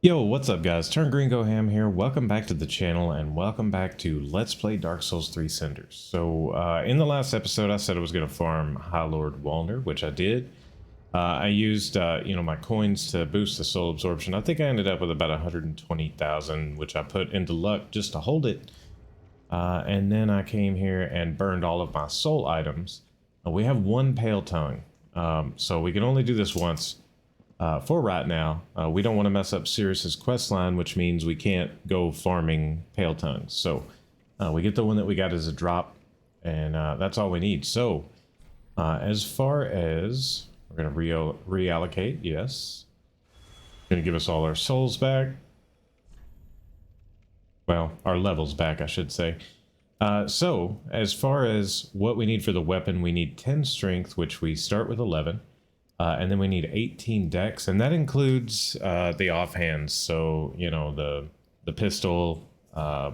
Yo, what's up guys? TurnGreenGoHAM here. Welcome back to the channel and welcome back to Let's Play Dark Souls 3 Cinders. So in the last episode I said I was going to farm High Lord Walner, which I did. I used my coins to boost the soul absorption. I think I ended up with about 120,000, which I put into luck just to hold it. And then I came here and burned all of my soul items. We have one Pale Tongue, so we can only do this once. For right now, we don't want to mess up Sirius's quest line, which means we can't go farming Pale Tongues. So we get the one that we got as a drop, and that's all we need. So as far as we're going to reallocate, yes, going to give us all our souls back. Well, our levels back, I should say. So as far as what we need for the weapon, we need 10 strength, which we start with 11. And then we need 18 dex, and that includes the offhands. So, you know, the pistol, a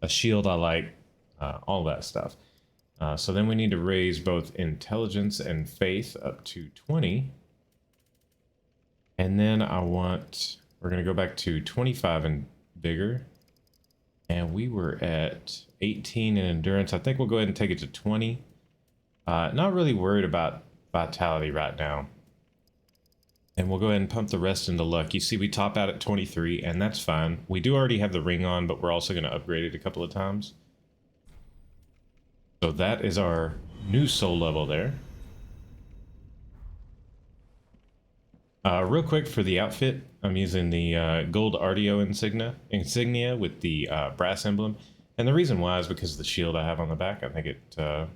shield I like, all that stuff. So then we need to raise both intelligence and faith up to 20. And then we're going to go back to 25 in vigor. And we were at 18 in endurance. I think we'll go ahead and take it to 20. Not really worried about vitality right now. And we'll go ahead and pump the rest into luck. You see, we top out at 23, and that's fine. We do already have the ring on, but we're also going to upgrade it a couple of times. So that is our new soul level there. Real quick for the outfit, I'm using the gold Ardeo insignia with the brass emblem. And the reason why is because of the shield I have on the back. I think it kind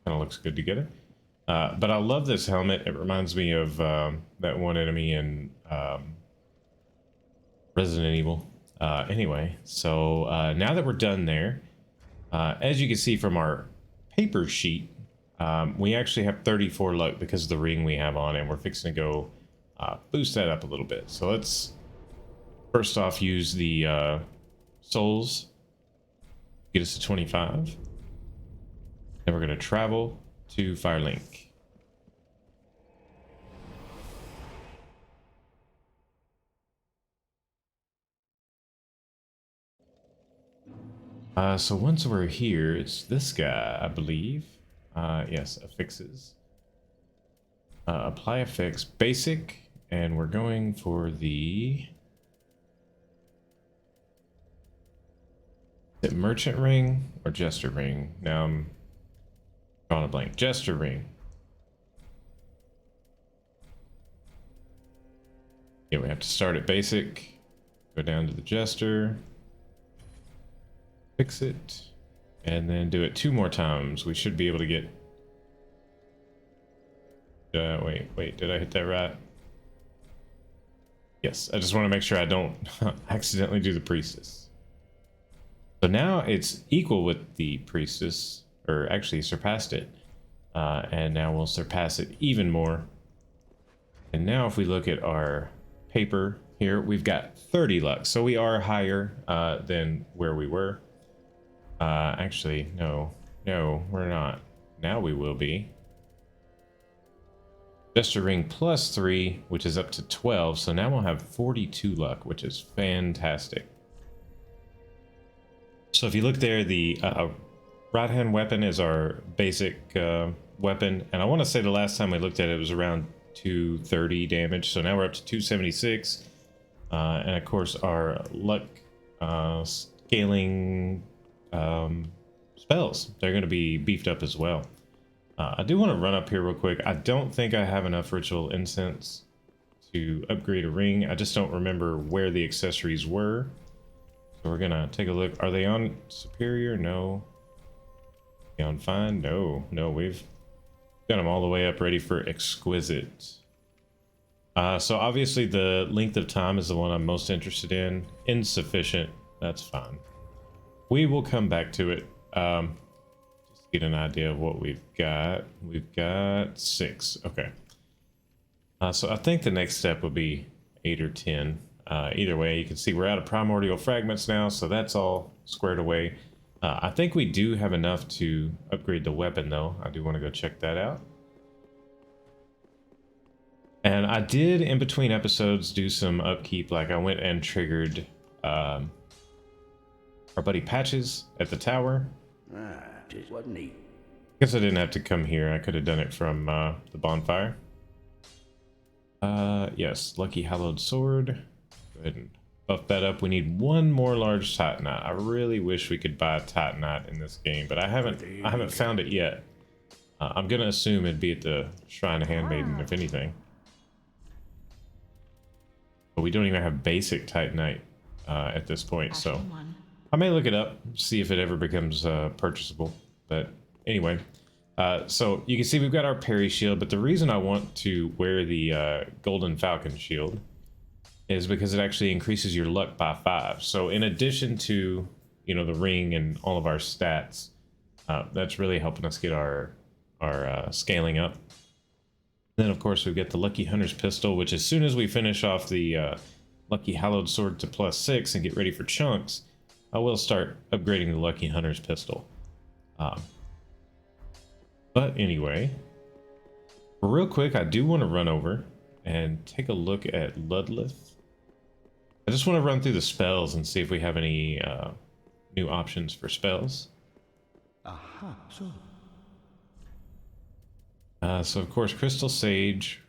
of looks good together. But I love this helmet. It reminds me of that one enemy in Resident Evil. Anyway, so now that we're done there, as you can see from our paper sheet, we actually have 34 luck because of the ring we have on, and we're fixing to go boost that up a little bit. So let's first off use the souls, get us to 25. Then we're going to travel to Firelink. So once we're here, it's this guy, I believe. Yes, affixes. Apply affix, basic, and we're going for the... Is it merchant ring or jester ring? Now I'm drawing a blank. Jester ring. Yeah, we have to start at basic, go down to the jester, fix it, and then do it 2 more times. We should be able to get... wait, did I hit that right? Yes, I just want to make sure I don't accidentally do the priestess. So now it's equal with the priestess, or actually surpassed it. And now we'll surpass it even more. And now if we look at our paper here, we've got 30 luck. So we are higher than where we were. Actually, no, we're not. Now we will be. Jester ring plus 3, which is up to 12. So now we'll have 42 luck, which is fantastic. So if you look there, the right hand weapon is our basic weapon. And I want to say the last time we looked at it, it was around 230 damage. So now we're up to 276. And of course our luck scaling spells, they're going to be beefed up as well. I do want to run up here real quick. I don't think I have enough ritual incense to upgrade a ring. I just don't remember where the accessories were. So we're gonna take a look. Are they on superior? No. Are they on fine? No, we've got them all the way up ready for exquisite. So obviously the length of time is the one I'm most interested in. Insufficient, that's fine. We will come back to it. Just get an idea of what we've got. We've got 6. Okay. So I think the next step would be 8 or 10. Either way, you can see we're out of primordial fragments now, so that's all squared away. I think we do have enough to upgrade the weapon, though. I do want to go check that out. And I did, in between episodes, do some upkeep. Like I went and triggered our buddy Patches at the tower. Just what neat. Guess I didn't have to come here. I could have done it from the bonfire. Yes, Lucky Hallowed Sword. Go ahead and buff that up. We need one more large Titanite. I really wish we could buy a Titanite in this game, but I haven't found it yet. I'm gonna assume it'd be at the Shrine of Handmaiden, if anything. But we don't even have basic Titanite at this point, so I may look it up, see if it ever becomes purchasable. But anyway, so you can see we've got our parry shield, but the reason I want to wear the Golden Falcon shield is because it actually increases your luck by 5. So in addition to, you know, the ring and all of our stats, that's really helping us get our scaling up. Then of course we get the Lucky Hunter's Pistol, which as soon as we finish off the Lucky Hallowed Sword to +6 and get ready for chunks, I will start upgrading the Lucky Hunter's Pistol. But anyway, real quick, I do want to run over and take a look at Ludlith. I just want to run through the spells and see if we have any new options for spells. Aha, so. So of course, Crystal Sage.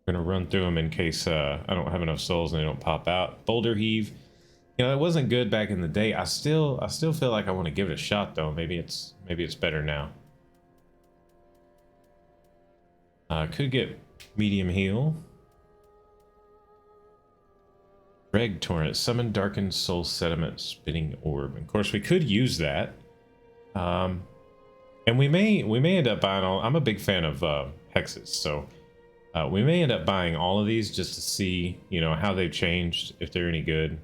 We're gonna run through them in case I don't have enough souls and they don't pop out. Boulder Heave. You know, it wasn't good back in the day. I still feel like I want to give it a shot though. Maybe it's better now. Could get medium heal. Reg Torrent, summon darkened soul sediment spitting orb. Of course, we could use that. And we may end up buying all. I'm a big fan of hexes, so we may end up buying all of these just to see, you know, how they've changed, if they're any good.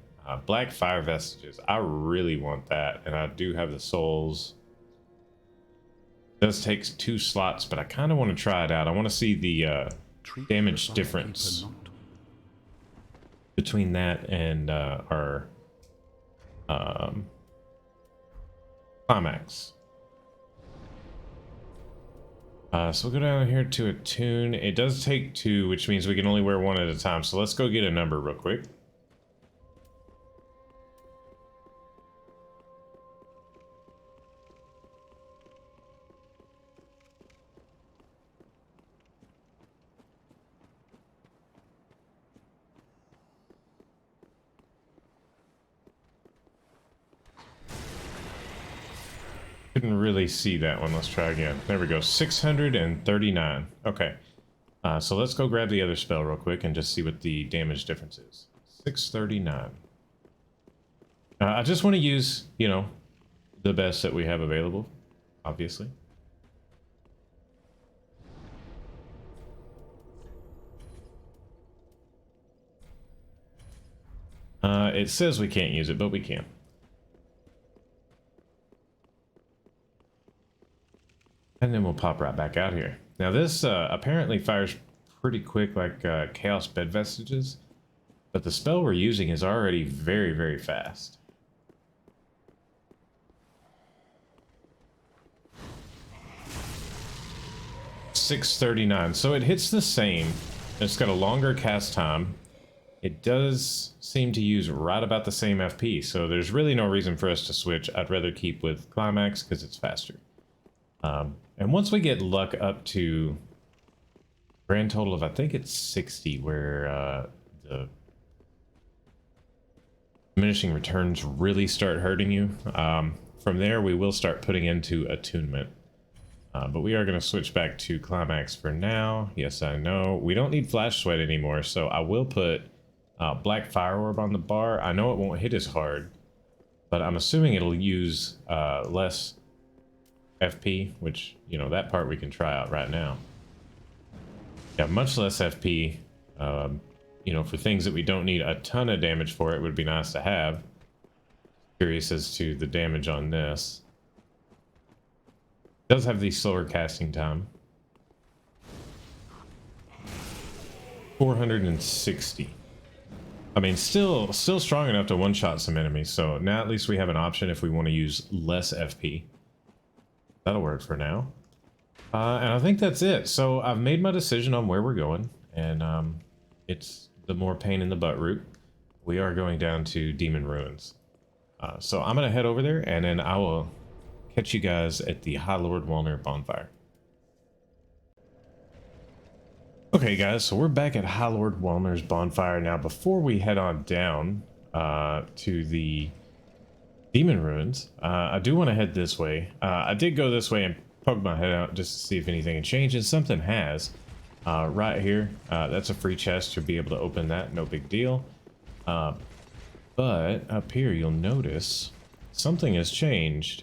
Black Fire Vestiges, I really want that, and I do have the souls. It does take 2 slots, but I kind of want to try it out. I want to see the damage difference between that and our climax. So we'll go down here to attune. It does take 2, which means we can only wear 1 at a time. So let's go get a number real quick. Couldn't really see that one. Let's try again. There we go. 639. Okay. So let's go grab the other spell real quick and just see what the damage difference is. 639. I just want to use, you know, the best that we have available, obviously. It says we can't use it, but we can. And then we'll pop right back out here. Now this apparently fires pretty quick like Chaos Bed Vestiges, but the spell we're using is already very, very fast. $639, so it hits the same. It's got a longer cast time. It does seem to use right about the same FP, so there's really no reason for us to switch. I'd rather keep with Climax because it's faster. And once we get luck up to grand total of, I think it's 60, where the diminishing returns really start hurting you. From there, we will start putting into attunement. But we are going to switch back to Climax for now. Yes, I know. We don't need Flash Sweat anymore, so I will put Black Fire Orb on the bar. I know it won't hit as hard, but I'm assuming it'll use less FP, which, you know, that part we can try out right now. Yeah, much less FP. You know, for things that we don't need a ton of damage for, it would be nice to have. Curious as to the damage on this. It does have the slower casting time. 460. I mean, still strong enough to one-shot some enemies, so now at least we have an option if we want to use less FP. That'll work for now. And I think that's it. So I've made my decision on where we're going, and it's the more pain in the butt route. We are going down to Demon Ruins. So I'm gonna head over there, and then I will catch you guys at the High Lord Walner bonfire. Okay, guys, so we're back at High Lord Walner's bonfire now. Before we head on down to the Demon Ruins, I do want to head this way. I did go this way and poke my head out just to see if anything had changed, and something has. Right here, that's a free chest to be able to open that, no big deal. But up here, you'll notice something has changed.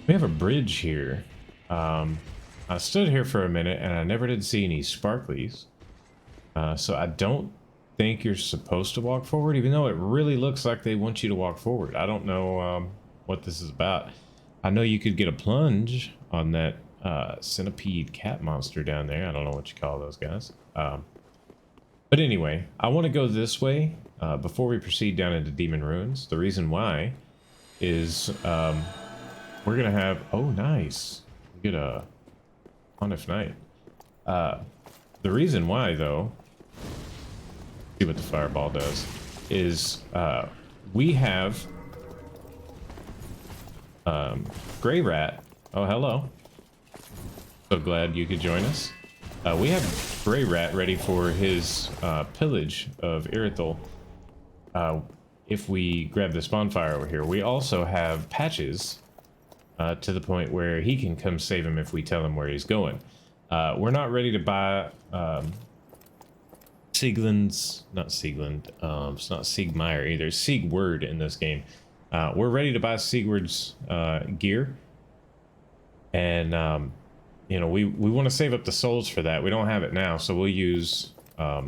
We have a bridge here. I stood here for a minute and I never did see any sparklies. So I don't think you're supposed to walk forward, even though it really looks like they want you to walk forward. I don't know what this is about. I know you could get a plunge on that centipede cat monster down there. I don't know what you call those guys. But anyway, I want to go this way before we proceed down into Demon Ruins. The reason why is we're going to have... Oh, nice. We get a... on if night. The reason why, though, see what the fireball does, is we have Gray Rat. Oh, hello. So glad you could join us. We have Gray Rat ready for his pillage of Irithel. If we grab this bonfire over here, we also have Patches to the point where he can come save him if we tell him where he's going. We're not ready to buy Sieglin's, not Siegland, it's not Siegmeyer either, Siegward in this game. We're ready to buy Siegward's gear, and you know, we want to save up the souls for that. We don't have it now, so we'll use our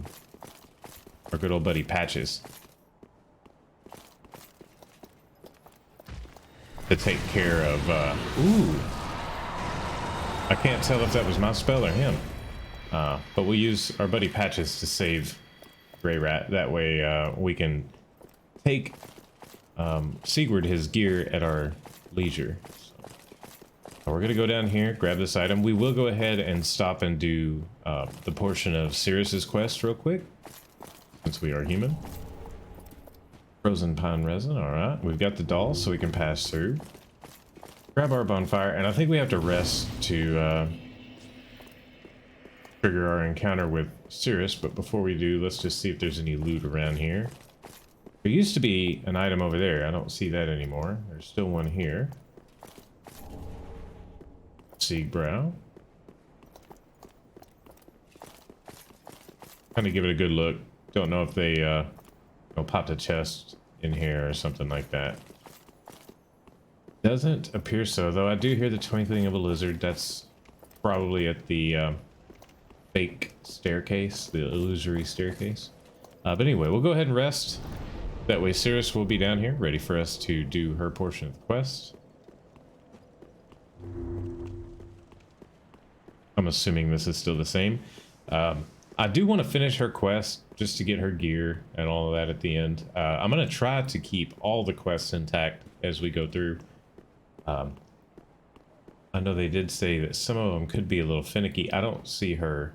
good old buddy Patches to take care of, ooh, I can't tell if that was my spell or him, but we'll use our buddy Patches to save Gray Rat. That way we can take Sigurd his gear at our leisure. So we're gonna go down here, grab this item. We will go ahead and stop and do the portion of Cirrus's quest real quick, since we are human. Frozen pine resin, alright. We've got the doll so we can pass through. Grab our bonfire, and I think we have to rest to trigger our encounter with Cirrus, but before we do, let's just see if there's any loot around here. There used to be an item over there. I don't see that anymore. There's still one here. Siegbrow. Kind of give it a good look. Don't know if they popped a chest in here or something like that. Doesn't appear so, though. I do hear the twinkling of a lizard. That's probably at the fake staircase, the illusory staircase. But anyway, we'll go ahead and rest. That way Cirrus will be down here, ready for us to do her portion of the quest. I'm assuming this is still the same. I do want to finish her quest just to get her gear and all of that at the end. I'm going to try to keep all the quests intact as we go through. I know they did say that some of them could be a little finicky. I don't see her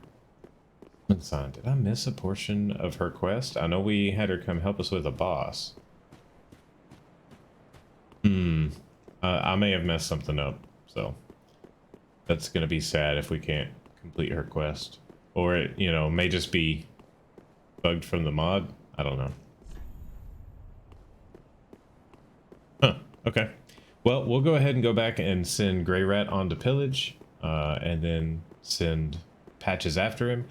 sign. Did I miss a portion of her quest? I know we had her come help us with a boss. I may have messed something up, so that's gonna be sad if we can't complete her quest, or it, you know, may just be bugged from the mod. I don't know. Huh, okay. Well, we'll go ahead and go back and send Gray Rat on to pillage, and then send Patches after him.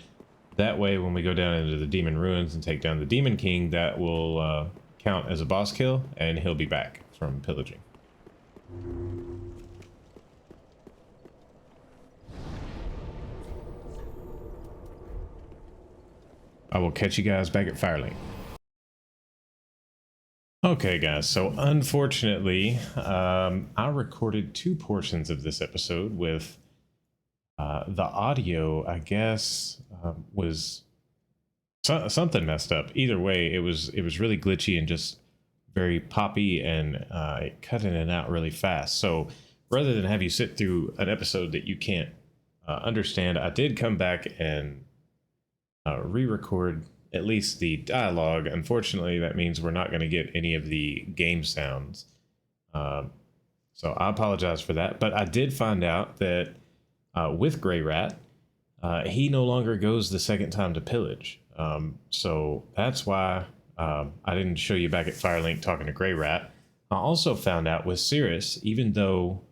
That way, when we go down into the Demon Ruins and take down the Demon King, that will count as a boss kill, and he'll be back from pillaging. I will catch you guys back at Firelink. Okay, guys, so unfortunately, I recorded 2 portions of this episode with the audio, I guess, was something messed up. Either way, it was really glitchy and just very poppy, and it cut in and out really fast. So rather than have you sit through an episode that you can't understand, I did come back and re-record at least the dialogue. Unfortunately, that means we're not going to get any of the game sounds. So I apologize for that. But I did find out that with Grey Rat, he no longer goes the second time to pillage. So that's why I didn't show you back at Firelink talking to Grey Rat. I also found out with Cirrus, even though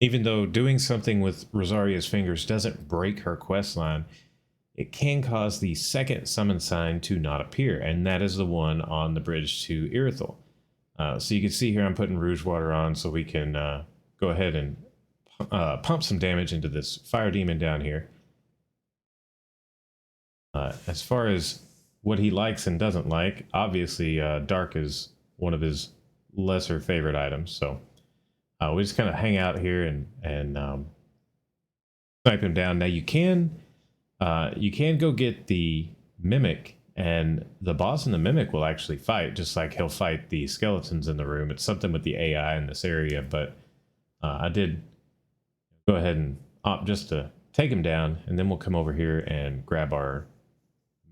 doing something with Rosaria's fingers doesn't break her quest line, it can cause the second summon sign to not appear, and that is the one on the bridge to Irithyll. So you can see here I'm putting Rouge Water on so we can go ahead and pump some damage into this fire demon down here. As far as what he likes and doesn't like, obviously Dark is one of his lesser favorite items, so we just kind of hang out here and snipe him down. Now you can go get the Mimic, and the boss and the Mimic will actually fight, just like he'll fight the skeletons in the room. It's something with the AI in this area, but I did go ahead and opt just to take him down, and then we'll come over here and grab our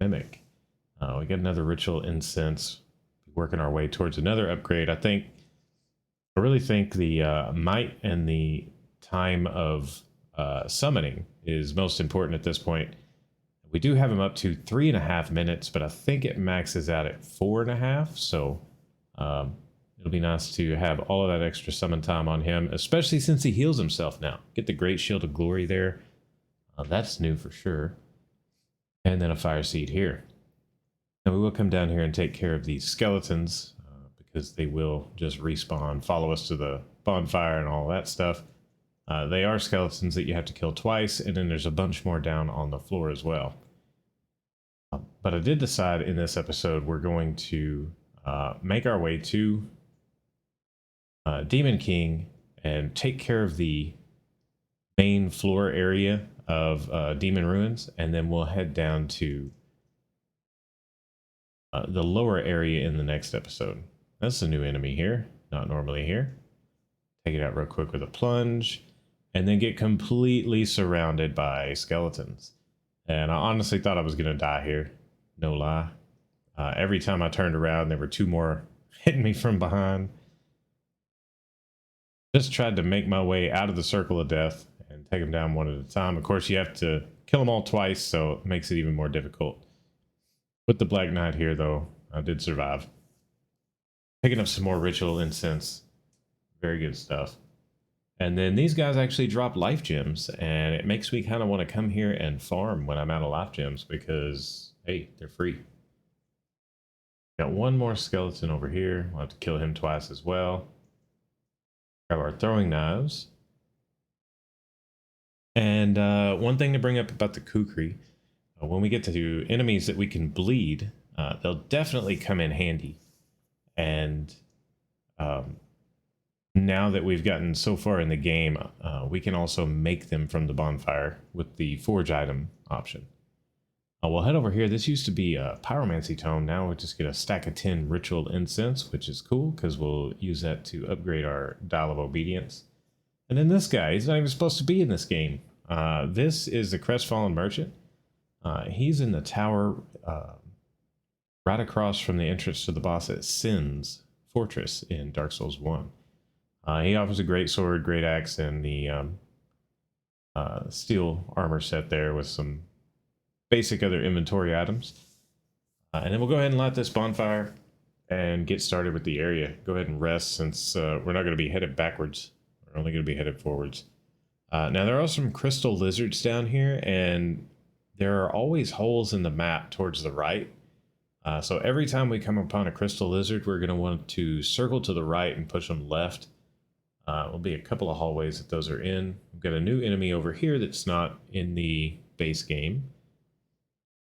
Mimic. We get another ritual incense, working our way towards another upgrade. I really think the might and the time of summoning is most important at this point. We do have him up to 3.5 minutes, but I think it maxes out at 4.5. So it'll be nice to have all of that extra summon time on him, especially since he heals himself now. Get the Great Shield of Glory there. That's new for sure. And then a Fire Seed here. Now we will come down here and take care of these skeletons because they will just respawn, follow us to the bonfire and all that stuff. They are skeletons that you have to kill twice, and then there's a bunch more down on the floor as well. But I did decide in this episode we're going to make our way to Demon King and take care of the main floor area of Demon Ruins, and then we'll head down to the lower area in the next episode. That's a new enemy here, not normally here. Take it out real quick with a plunge, and then get completely surrounded by skeletons. And I honestly thought I was going to die here, no lie. Every time I turned around, there were 2 more hitting me from behind. Just tried to make my way out of the circle of death and take them down one at a time. Of course, you have to kill them all twice, so it makes it even more difficult. With the Black Knight here, though, I did survive. Picking up some more ritual incense. Very good stuff. And then these guys actually drop life gems, and it makes me kind of want to come here and farm when I'm out of life gems because, hey, they're free. Got one more skeleton over here. We'll have to kill him twice as well. Grab our throwing knives. And one thing to bring up about the Kukri, when we get to enemies that we can bleed, they'll definitely come in handy. And now that we've gotten so far in the game, we can also make them from the bonfire with the forge item option. We'll head over here. This used to be a pyromancy tome. Now we'll just get a stack of 10 ritual incense, which is cool because we'll use that to upgrade our dial of obedience. And then this guy, he's not even supposed to be in this game. This is the Crestfallen Merchant. He's in the tower right across from the entrance to the boss at Sin's Fortress in Dark Souls 1. He offers a great sword, great axe, and the steel armor set there with some basic other inventory items. And then we'll go ahead and light this bonfire and get started with the area. Go ahead and rest since we're not going to be headed backwards. We're only going to be headed forwards. Now there are some crystal lizards down here, and there are always holes in the map towards the right. So every time we come upon a crystal lizard, we're going to want to circle to the right and push them left. Will be a couple of hallways that those are in. We've got a new enemy over here that's not in the base game.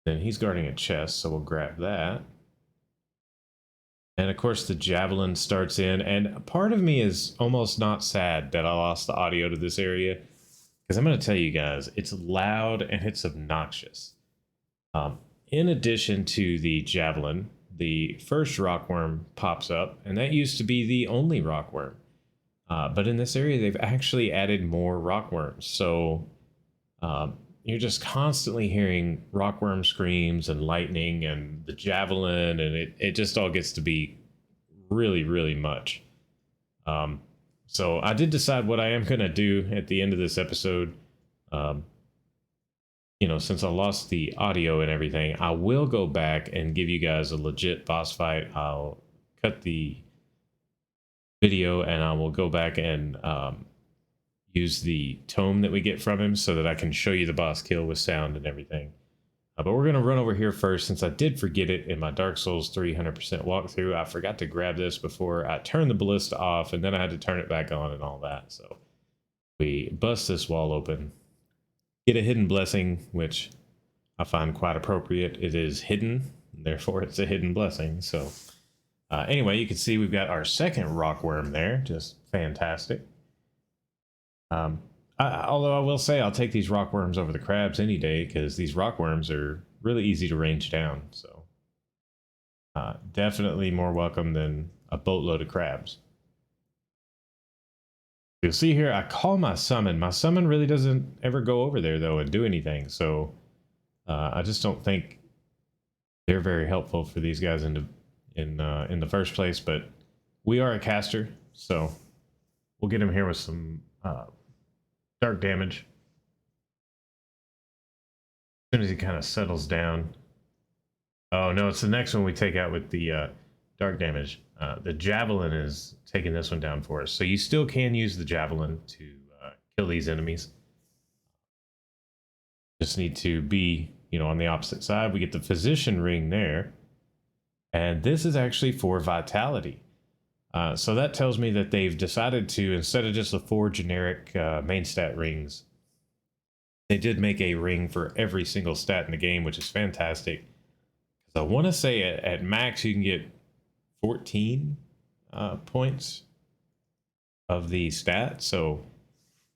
Then he's guarding a chest, so we'll grab that. And of course the javelin starts in, and part of me is almost not sad that I lost the audio to this area, because I'm going to tell you guys, it's loud and it's obnoxious. In addition to the javelin, the first rockworm pops up, and that used to be the only rockworm. But in this area, they've actually added more rockworms. So you're just constantly hearing rockworm screams and lightning and the javelin, and it just all gets to be really, really much. So I did decide what I am going to do at the end of this episode. You know, since I lost the audio and everything, I will go back and give you guys a legit boss fight. I'll cut the video and I will go back and use the tome that we get from him so that I can show you the boss kill with sound and everything. But we're going to run over here first, since I did forget it in my Dark Souls 300% walkthrough. I forgot to grab this before I turned the ballista off, and then I had to turn it back on and all that. So we bust this wall open, get a hidden blessing, which I find quite appropriate. It is hidden, therefore it's a hidden blessing. So anyway, you can see we've got our second rockworm there. Just fantastic. Although I will say I'll take these rockworms over the crabs any day, because these rockworms are really easy to range down. So definitely more welcome than a boatload of crabs. You'll see here, I call my summon. My summon really doesn't ever go over there, though, and do anything. So I just don't think they're very helpful for these guys in the first place. But we are a caster, so we'll get him here with some dark damage. As soon as he kind of settles down. Oh, no, it's the next one we take out with the dark damage. The javelin is taking this one down for us. So you still can use the javelin to kill these enemies. Just need to be, you know, on the opposite side. We get the physician ring there. And this is actually for vitality. So that tells me that they've decided to, instead of just the 4 generic main stat rings, they did make a ring for every single stat in the game, which is fantastic. Because I want to say at max you can get 14 points of the stat. So,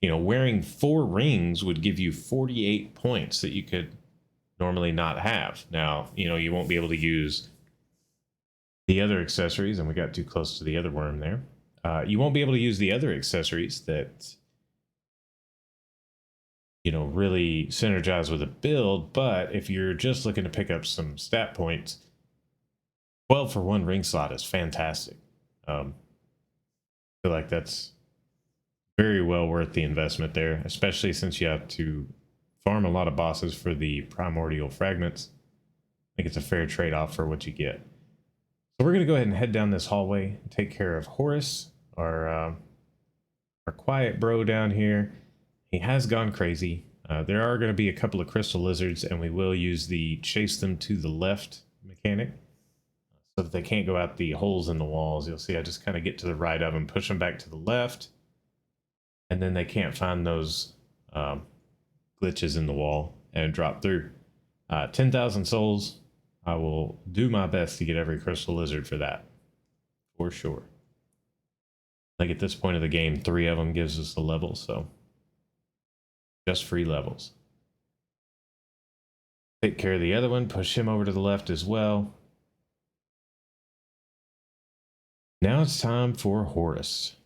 you know, wearing 4 rings would give you 48 points that you could normally not have. Now, you know, you won't be able to use the other accessories, and we got too close to the other worm there. You won't be able to use the other accessories that, you know, really synergize with a build. But if you're just looking to pick up some stat points, 12 for 1 ring slot is fantastic. I feel like that's very well worth the investment there, especially since you have to farm a lot of bosses for the primordial fragments. I think it's a fair trade-off for what you get. So we're going to go ahead and head down this hallway and take care of Horace, our quiet bro down here. He has gone crazy. There are going to be a couple of crystal lizards, and we will use the chase them to the left mechanic so that they can't go out the holes in the walls. You'll see I just kind of get to the right of them, push them back to the left, and then they can't find those glitches in the wall and drop through. 10,000 souls. I will do my best to get every crystal lizard for that, for sure. Like at this point of the game, 3 of them gives us a level, so just free levels. Take care of the other one, push him over to the left as well. Now it's time for Horace.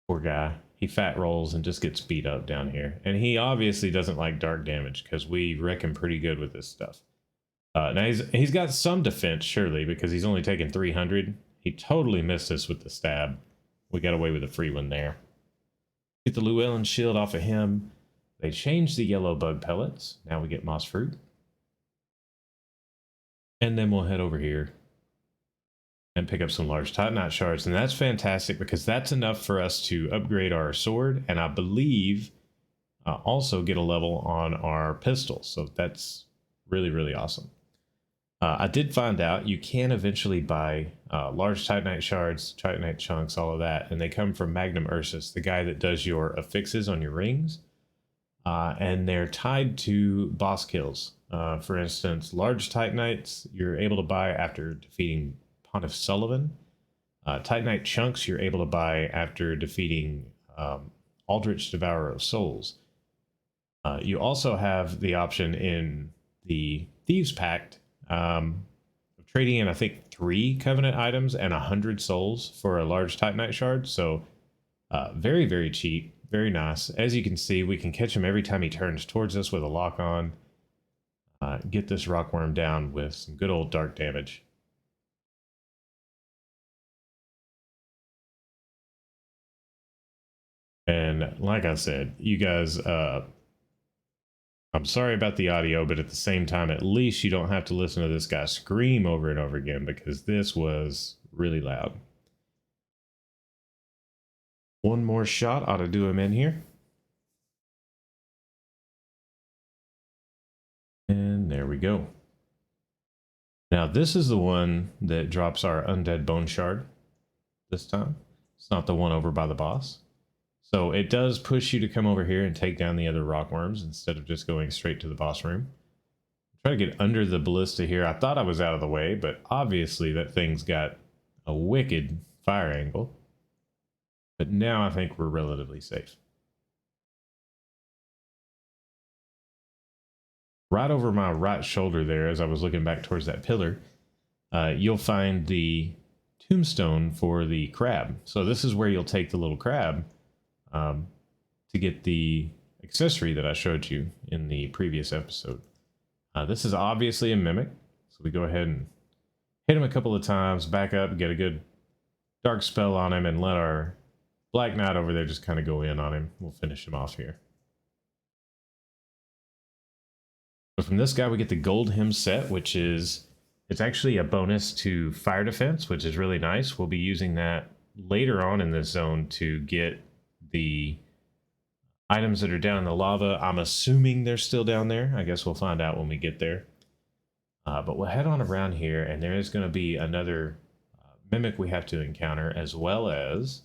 Poor guy. He fat rolls and just gets beat up down here. And he obviously doesn't like dark damage, because we reckon pretty good with this stuff. Now he's got some defense, surely, because he's only taken 300. He totally missed us with the stab. We got away with a free one there. Get the Llewellyn shield off of him. They changed the yellow bug pellets. Now we get moss fruit. And then we'll head over here and pick up some large titanite shards. And that's fantastic, because that's enough for us to upgrade our sword, and I believe also get a level on our pistol. So that's really, really awesome. I did find out you can eventually buy large titanite shards, titanite chunks, all of that, and they come from Magnum Ursus, the guy that does your affixes on your rings, and they're tied to boss kills. For instance, large titanites you're able to buy after defeating Pontiff Sullivan. Titanite chunks you're able to buy after defeating Aldrich Devourer of Souls. You also have the option in the Thieves Pact trading in, I think, 3 Covenant items and 100 souls for a large Titanite shard. So very, very cheap. Very nice. As you can see, we can catch him every time he turns towards us with a lock on. Get this rockworm down with some good old dark damage. And like I said, you guys, I'm sorry about the audio, but at the same time, at least you don't have to listen to this guy scream over and over again, because this was really loud. One more shot ought to do him in here. And there we go. Now this is the one that drops our undead bone shard this time. It's not the one over by the boss. So it does push you to come over here and take down the other rockworms instead of just going straight to the boss room. Try to get under the ballista here. I thought I was out of the way, but obviously that thing's got a wicked fire angle. But now I think we're relatively safe. Right over my right shoulder there, as I was looking back towards that pillar, you'll find the tombstone for the crab. So this is where you'll take the little crab to get the accessory that I showed you in the previous episode. This is obviously a mimic, so we go ahead and hit him a couple of times, back up, get a good dark spell on him, and let our Black Knight over there just kind of go in on him. We'll finish him off here. So from this guy, we get the Gold Hem set, which is, it's actually a bonus to fire defense, which is really nice. We'll be using that later on in this zone to get the items that are down in the lava. I'm assuming they're still down there. I guess we'll find out when we get there. But we'll head on around here, and there is going to be another mimic we have to encounter, as well as...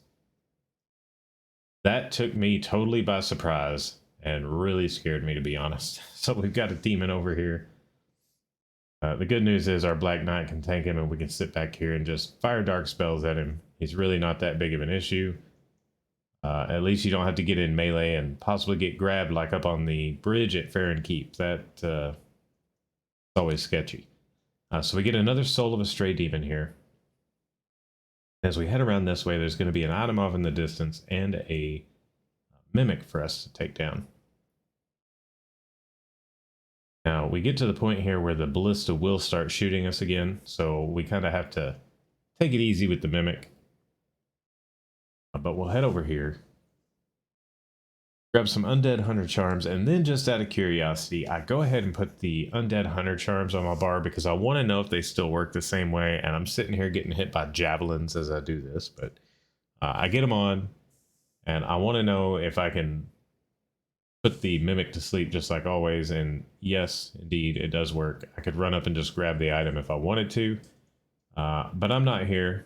That took me totally by surprise and really scared me, to be honest. So we've got a demon over here. The good news is our Black Knight can tank him, and we can sit back here and just fire dark spells at him. He's really not that big of an issue. At least you don't have to get in melee and possibly get grabbed like up on the bridge at Farron Keep. That's always sketchy. So we get another Soul of a Stray Demon here. As we head around this way, there's going to be an item off in the distance and a mimic for us to take down. Now, we get to the point here where the ballista will start shooting us again, so we kind of have to take it easy with the mimic. But we'll head over here, grab some Undead Hunter Charms, and then just out of curiosity, I go ahead and put the Undead Hunter Charms on my bar because I want to know if they still work the same way, and I'm sitting here getting hit by javelins as I do this, but I get them on, and I want to know if I can put the mimic to sleep just like always, and yes, indeed, it does work. I could run up and just grab the item if I wanted to, but I'm not here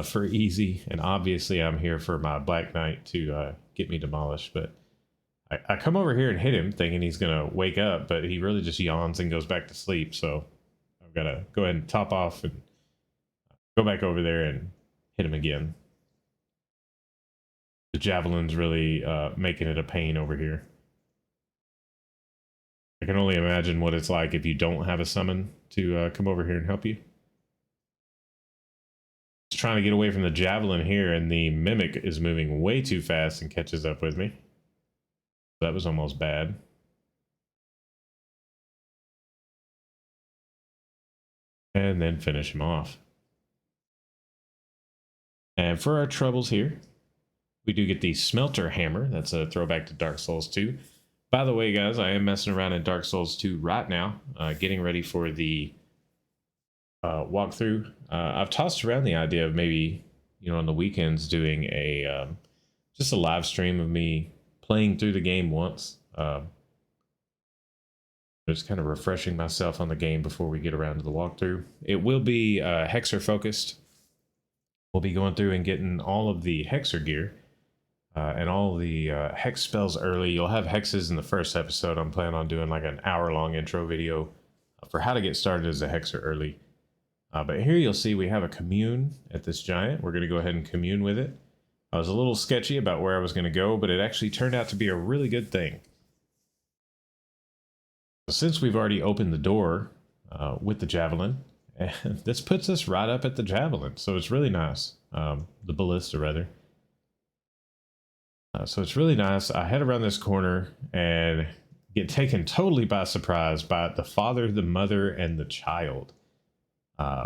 for easy, and obviously I'm here for my Black Knight to get me demolished, but I come over here and hit him thinking he's going to wake up, but he really just yawns and goes back to sleep, so I've got to go ahead and top off and go back over there and hit him again. The javelin's really making it a pain over here. I can only imagine what it's like if you don't have a summon to come over here and help you. Just trying to get away from the javelin here, and the mimic is moving way too fast and catches up with me. That was almost bad. And then finish him off. And for our troubles here, we do get the Smelter Hammer. That's a throwback to Dark Souls 2. By the way, guys, I am messing around in Dark Souls 2 right now, getting ready for the walkthrough. I've tossed around the idea of maybe, on the weekends doing a just a live stream of me playing through the game once. Just kind of refreshing myself on the game before we get around to the walkthrough. It will be Hexer focused. We'll be going through and getting all of the Hexer gear and all the Hex spells early. You'll have Hexes in the first episode. I'm planning on doing like an hour-long intro video for how to get started as a Hexer early. But here you'll see we have a commune at this giant. We're going to go ahead and commune with it. I was a little sketchy about where I was going to go, but it actually turned out to be a really good thing. Since we've already opened the door with the javelin, And this puts us right up at the javelin, so it's really nice. The ballista, rather. So it's really nice. I head around this corner and get taken totally by surprise by the father, the mother, and the child.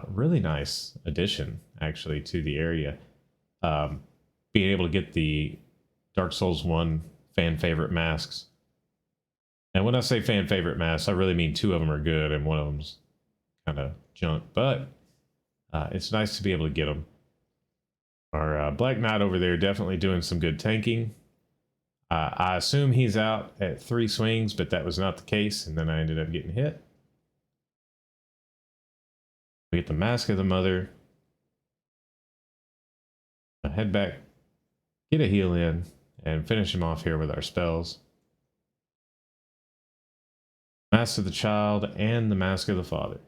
Really nice addition, actually, to the area. Being able to get the Dark Souls 1 fan favorite masks. And when I say fan favorite masks, I really mean 2 of them are good and 1 of them's kind of junk. But it's nice to be able to get them. Our Black Knight over there definitely doing some good tanking. I assume he's out at 3 swings, but that was not the case, and then I ended up getting hit. We get the Mask of the Mother. I head back, get a heal in, and finish him off here with our spells. Mask of the Child and the Mask of the Father.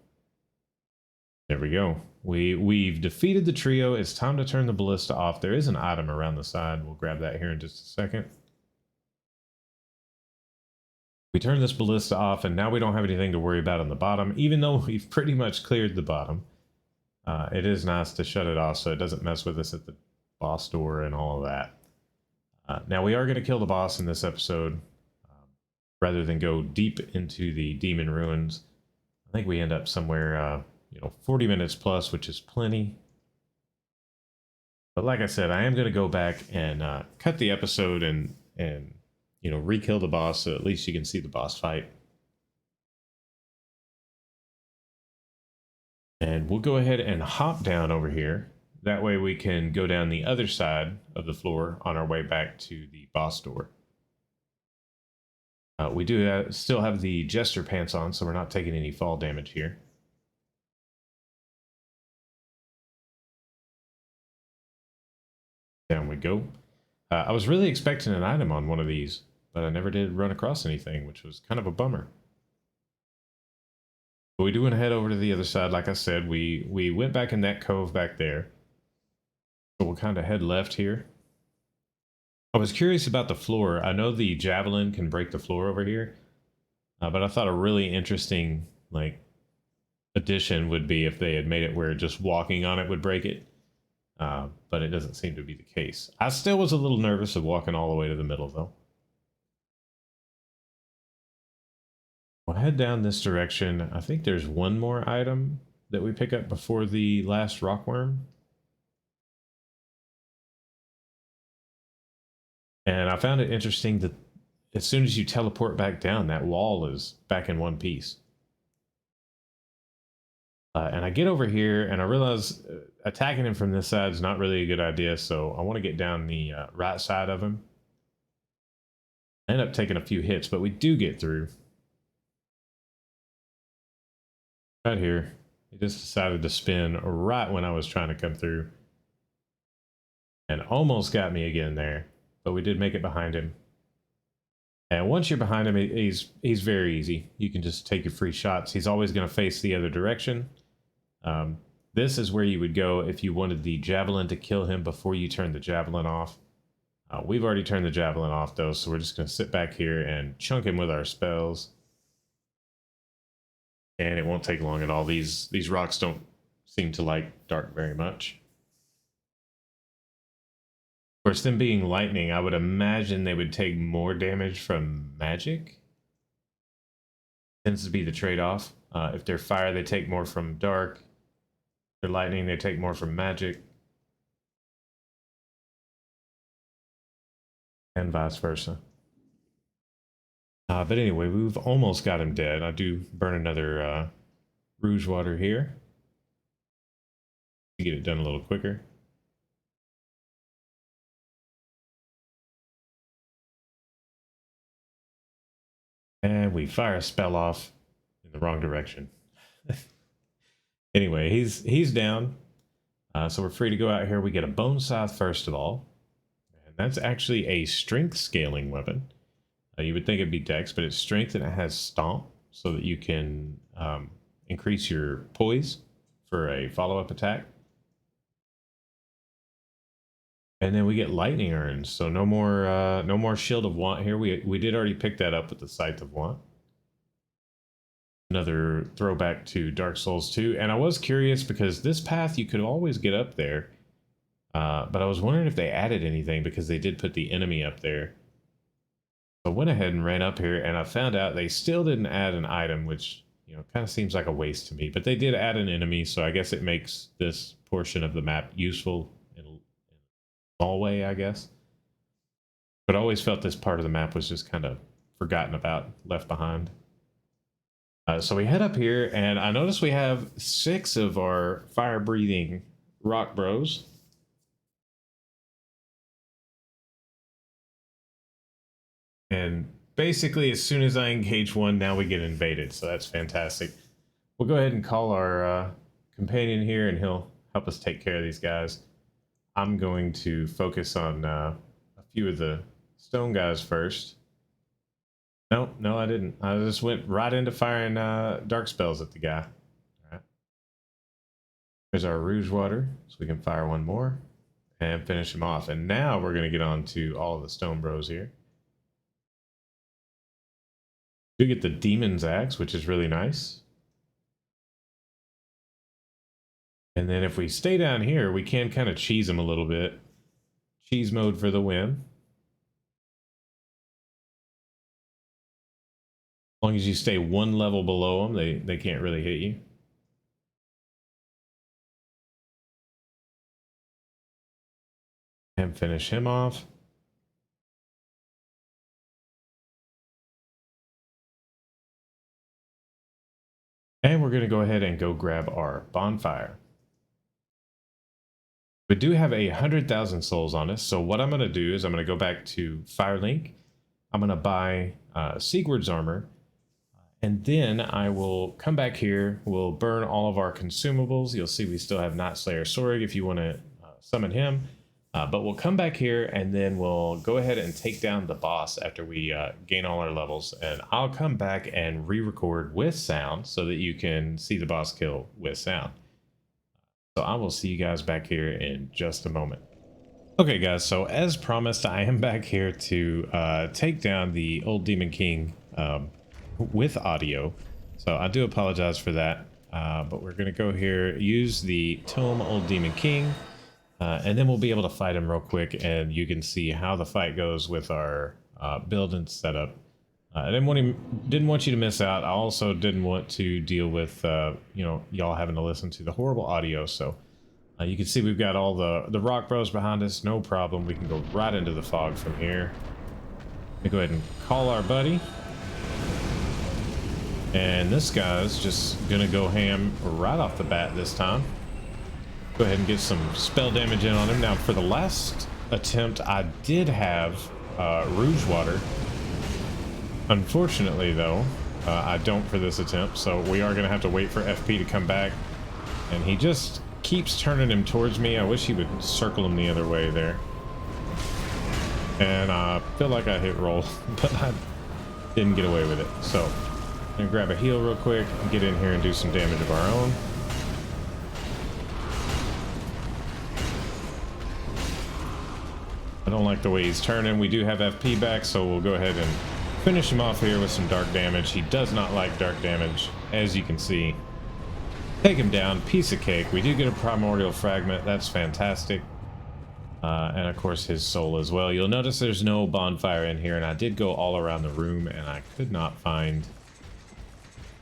There we go. We've defeated the trio. It's time to turn the ballista off. There is an item around the side. We'll grab that here in just a second. We turn this ballista off, and now we don't have anything to worry about on the bottom, even though we've pretty much cleared the bottom. It is nice to shut it off so it doesn't mess with us at the boss door and all of that. Now we are going to kill the boss in this episode, rather than go deep into the demon ruins. I think we end up somewhere, 40 minutes plus, which is plenty. But like I said, I am going to go back and cut the episode and re-kill the boss, so at least you can see the boss fight. And we'll go ahead and hop down over here. That way we can go down the other side of the floor on our way back to the boss door. We do still have the Jester pants on, so we're not taking any fall damage here. Down we go. I was really expecting an item on one of these, but I never did run across anything, which was kind of a bummer. But we do want to head over to the other side. Like I said, we went back in that cove back there. So we'll kind of head left here. I was curious about the floor. I know the javelin can break the floor over here, but I thought a really interesting addition would be if they had made it where just walking on it would break it. But it doesn't seem to be the case. I still was a little nervous of walking all the way to the middle, though. We'll head down this direction. I think there's one more item that we pick up before the last rockworm. And I found it interesting that as soon as you teleport back down, that wall is back in one piece. And I get over here and I realize attacking him from this side is not really a good idea. So I want to get down the right side of him. I end up taking a few hits, but we do get through. Right here. He just decided to spin right when I was trying to come through. And almost got me again there. But we did make it behind him. And once you're behind him, he's very easy. You can just take your free shots. He's always going to face the other direction. This is where you would go if you wanted the javelin to kill him before you turn the javelin off. We've already turned the javelin off, though, so we're just going to sit back here and chunk him with our spells. And it won't take long at all. These rocks don't seem to like dark very much. Of course, them being lightning, I would imagine they would take more damage from magic. Tends to be the trade-off. If they're fire, they take more from dark. If they're lightning, they take more from magic. And vice versa. But anyway, we've almost got him dead. I do burn another rouge water here to get it done a little quicker. And we fire a spell off in the wrong direction. Anyway, he's down. So we're free to go out here. We get a bone scythe first of all. And that's actually a strength scaling weapon. You would think it'd be dex, but it's strength and it has stomp so that you can increase your poise for a follow-up attack. And then we get lightning urns, so no more shield of want here. We did already pick that up with the scythe of want. Another throwback to Dark Souls 2. And I was curious because this path you could always get up there. But I was wondering if they added anything because they did put the enemy up there. So I went ahead and ran up here and I found out they still didn't add an item, which, you know, kind of seems like a waste to me. But they did add an enemy, so I guess it makes this portion of the map useful in a small way, I guess. But I always felt this part of the map was just kind of forgotten about, left behind. So we head up here, and I notice we have 6 of our fire-breathing rock bros. And basically, as soon as I engage one, now we get invaded, so that's fantastic. We'll go ahead and call our companion here, and he'll help us take care of these guys. I'm going to focus on a few of the stone guys first. No, I didn't. I just went right into firing dark spells at the guy. All right. There's our Rouge Water, so we can fire one more and finish him off. And now we're going to get on to all of the stone bros here. We do get the Demon's Axe, which is really nice. And then if we stay down here, we can kind of cheese them a little bit. Cheese mode for the win. As long as you stay one level below them, they can't really hit you. And finish him off. And we're going to go ahead and go grab our bonfire. We do have 100,000 souls on us, so what I'm going to do is I'm going to go back to Firelink. I'm going to buy Sigurd's armor. And then I will come back here, we'll burn all of our consumables. You'll see we still have Night Slayer Sorg if you want to summon him. But we'll come back here and then we'll go ahead and take down the boss after we gain all our levels. And I'll come back and re-record with sound so that you can see the boss kill with sound. So I will see you guys back here in just a moment. Okay guys, so as promised, I am back here to take down the old Demon King with audio, so I do apologize for that, but we're gonna go here, use the Tome Old Demon King, and then we'll be able to fight him real quick, and you can see how the fight goes with our build and setup. I didn't want you to miss out. I also didn't want to deal with you know, y'all having to listen to the horrible audio, so you can see we've got all the rock bros behind us, no problem. We can go right into the fog from here. Let me go ahead and call our buddy. And this guy's just gonna go ham right off the bat this time. Go ahead and get some spell damage in on him. Now for the last attempt I did have Rouge Water. Unfortunately though, I don't for this attempt, so we are gonna have to wait for FP to come back. And he just keeps turning him towards me. I wish he would circle him the other way there. And I feel like I hit roll, but I didn't get away with it. So I'm gonna grab a heal real quick and get in here and do some damage of our own. I don't like the way he's turning. We do have FP back, so we'll go ahead and finish him off here with some dark damage. He does not like dark damage, as you can see. Take him down, piece of cake. We do get a primordial fragment, that's fantastic. And of course his soul as well. You'll notice there's no bonfire in here, and I did go all around the room and I could not find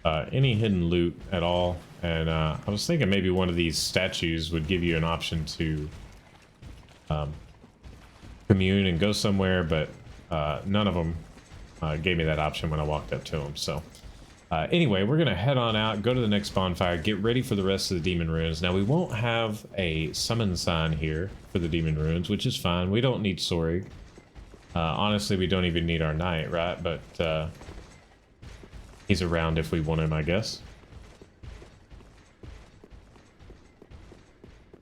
any hidden loot at all. And I was thinking maybe one of these statues would give you an option to commune and go somewhere, but none of them gave me that option when I walked up to them. So anyway, we're gonna head on out, go to the next bonfire, get ready for the rest of the demon runes. Now we won't have a summon sign here for the demon runes, which is fine. We don't need Sorg. Honestly, we don't even need our knight, right? But he's around if we want him, I guess.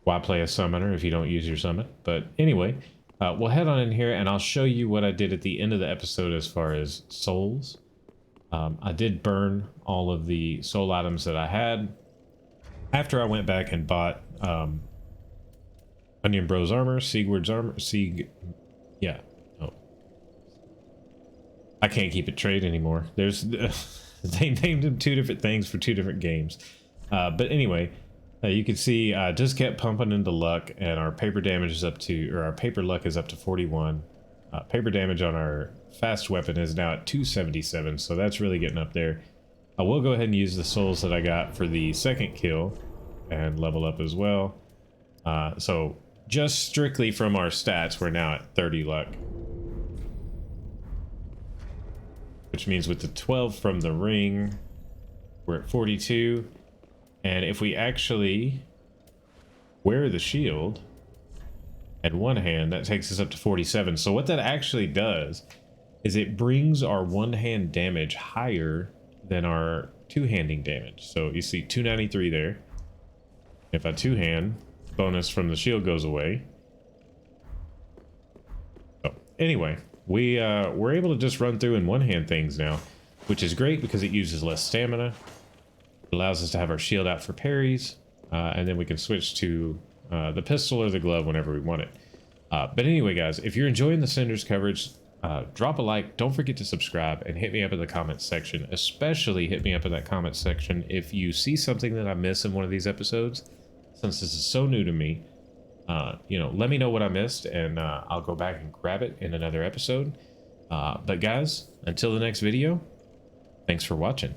Why play a summoner if you don't use your summon? But anyway, we'll head on in here and I'll show you what I did at the end of the episode as far as souls. I did burn all of the soul items that I had after I went back and bought Onion Bro's armor, Sigurd's armor, yeah. Oh. I can't keep it trade anymore. There's They named them two different things for two different games. But anyway, you can see I just kept pumping into luck, and our paper damage is up to, or our paper luck is up to 41. Paper damage on our fast weapon is now at 277, so that's really getting up there. I will go ahead and use the souls that I got for the second kill and level up as well. So just strictly from our stats, we're now at 30 luck. Which means with the 12 from the ring, we're at 42. And if we actually wear the shield at one hand, that takes us up to 47. So what that actually does is it brings our one-hand damage higher than our two-handing damage. So you see 293 there. If I two-hand, bonus from the shield goes away. So anyway, we're able to just run through and one-hand things now, which is great because it uses less stamina. It allows us to have our shield out for parries, and then we can switch to the pistol or the glove whenever we want it. But anyway, guys, if you're enjoying the Cinders coverage, drop a like. Don't forget to subscribe and hit me up in the comments section. Especially hit me up in that comment section if you see something that I miss in one of these episodes. Since this is so new to me, you know, let me know what I missed, and I'll go back and grab it in another episode. But guys, until the next video, thanks for watching.